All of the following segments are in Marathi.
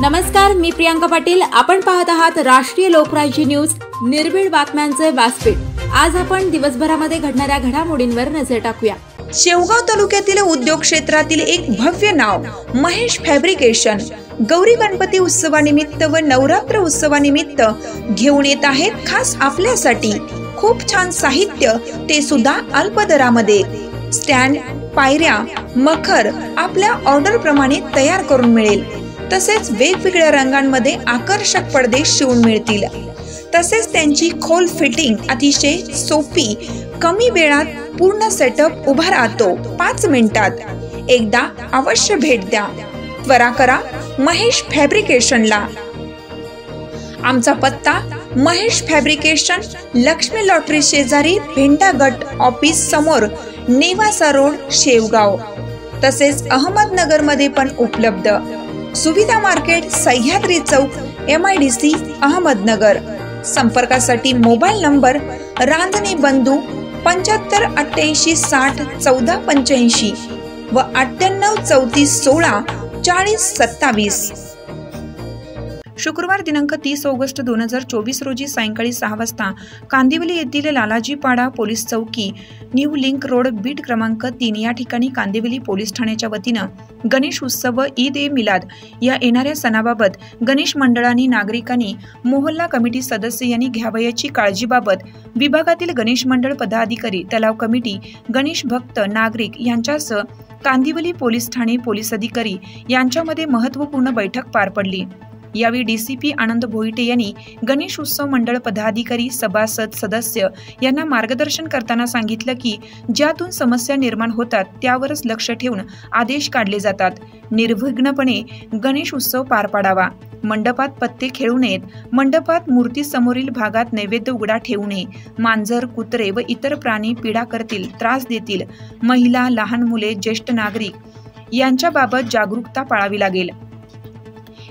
नमस्कार, मी प्रियांका पाटील। आपण पाहत आहात राष्ट्रीय लोकराज्य न्यूज, निर्भीड बातम्यांचे व्यासपीठ। आज आपण दिवसभरामध्ये घडणाऱ्या घडामोडींवर नजर टाकूया। शेवगाव तालुक्यातील उद्योग क्षेत्रातील एक भव्य नाव महेश फॅब्रिकेशन गौरी गणपती उत्सवानिमित्त व नवरात्र उत्सवानिमित्त घेऊन येत आहेत खास आपल्यासाठी खूप छान साहित्य, ते सुद्धा अल्प दरामध्ये। स्टँड, पायऱ्या, मखर आपल्या ऑर्डर प्रमाणे तयार करून मिळेल। तसेच वेगवेगळ्या रंगांमध्ये आकर्षक पडदे शिवून मिळतील। तसेच त्यांची खोल फिटिंग अतिशय सोपी, कमी वेळात पूर्ण सेटअप उभा राहतो 5 मिनिटात। एकदा अवश्य भेट द्या। त्वरा करा महेश फॅब्रिकेशनला। आमचा पत्ता महेश फॅब्रिकेशन, लक्ष्मी लॉटरी शेजारी, भेंडा गट ऑफिस समोर, नेवासा रोड, शेवगाव। तसेच अहमदनगर मध्ये पण उपलब्ध। सुविधा मार्केट, सह्याद्री चौक, MIDC, अहमदनगर। संपर्कासाठी मोबाईल नंबर रांजणे बंधू 75 88 60 14 85 व 98 34 16 40 27। शुक्रवार दिनांक 30 ऑगस्ट 2024 रोजी सायंकाळी 6 वाजता कांदिवली येथील लालाजीपाडा पोलीस चौकी, न्यू लिंक रोड, बीट क्रमांक 3 या ठिकाणी कांदिवली पोलीस ठाण्याच्या वतीनं गणेश उत्सव व ईद ए मिलाद या येणाऱ्या सणाबाबत गणेश मंडळांनी, नागरिकांनी, मोहल्ला कमिटी सदस्य यांनी घ्यावयाची काळजीबाबत विभागातील गणेश मंडळ पदाधिकारी, तलाव कमिटी, गणेश भक्त, नागरिक यांच्यासह कांदिवली पोलीस ठाणे पोलीस अधिकारी यांच्यामध्ये महत्त्वपूर्ण बैठक पार पडली। यावेळी DCP आनंद भोईटे यांनी गणेश उत्सव मंडळ पदाधिकारी, सभासद, सदस्य यांना मार्गदर्शन करताना सांगितलं की ज्यातून समस्या निर्माण होतात त्यावरच लक्ष ठेवून आदेश काढले जातात। निर्विघ्नपणे गणेश उत्सव पार पाडावा। मंडपात पत्ते खेळू नयेत। मंडपात मूर्ती समोरील भागात नैवेद्य उघडा ठेवू नये। मांजर, कुत्रे व इतर प्राणी पीडा करतील, त्रास देतील। महिला, लहान मुले, ज्येष्ठ नागरिक यांच्याबाबत जागरूकता पाळावी लागेल।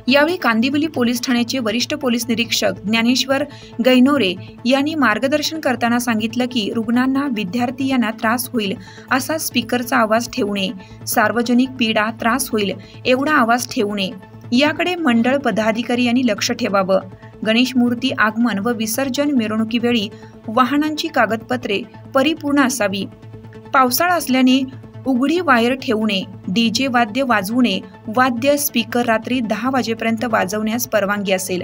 यावेळी कांदिवली पोलीस ठाण्याचे वरिष्ठ पोलीस निरीक्षक ज्ञानेश्वर गैनोरे यांनी मार्गदर्शन करताना सांगितलं की रुग्णांना, विद्यार्थी यांना त्रास होईल असा स्पीकरचा आवाज ठेवू नये। सार्वजनिक पीडा, त्रास होईल एवढा आवाज ठेवू नये, याकडे मंडळ पदाधिकारी यांनी लक्ष ठेवावं। गणेश मूर्ती आगमन व विसर्जन मिरवणुकीवेळी वाहनांची कागदपत्रे परिपूर्ण असावी। पावसाळा असल्याने उघडी वायर ठेवू नये। DJ वाद्य वाजवू नये। वाद्य, स्पीकर रात्री 10 वाजेपर्यंत वाजवण्यास परवानगी असेल।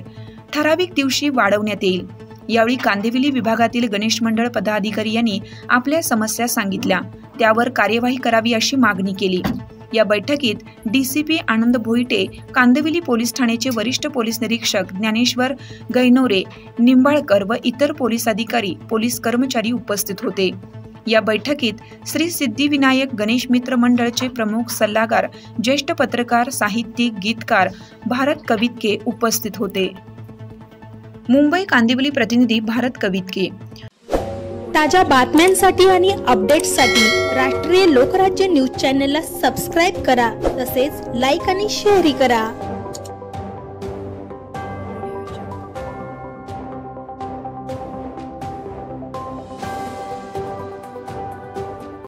ठराविक दिवशी वाढवण्यात येईल। यावेळी कांदिवली विभागातील गणेश मंडळ पदाधिकारी यांनी आपल्या समस्या सांगितल्या, त्यावर कार्यवाही करावी अशी मागणी केली। या बैठकीत DCP आनंद भोईटे, कांदिवली पोलीस ठाण्याचे वरिष्ठ पोलीस निरीक्षक ज्ञानेश्वर गैनोरे, निंबाळकर व इतर पोलीस अधिकारी, पोलीस कर्मचारी उपस्थित होते। या बैठकीत श्री सिद्धिविनायक गणेश मित्र मंडळचे प्रमुख सल्लागार, ज्येष्ठ पत्रकार, साहित्यिक, गीतकार भारत कवितके उपस्थित होते। मुंबई कांदिवली प्रतिनिधी भारत कवितके। ताज्या बातम्यांसाठी आणि अपडेट्ससाठी राष्ट्रीय लोकराज्य न्यूज चॅनलला सबस्क्राईब करा, तसेच लाईक आणि शेअरही करा।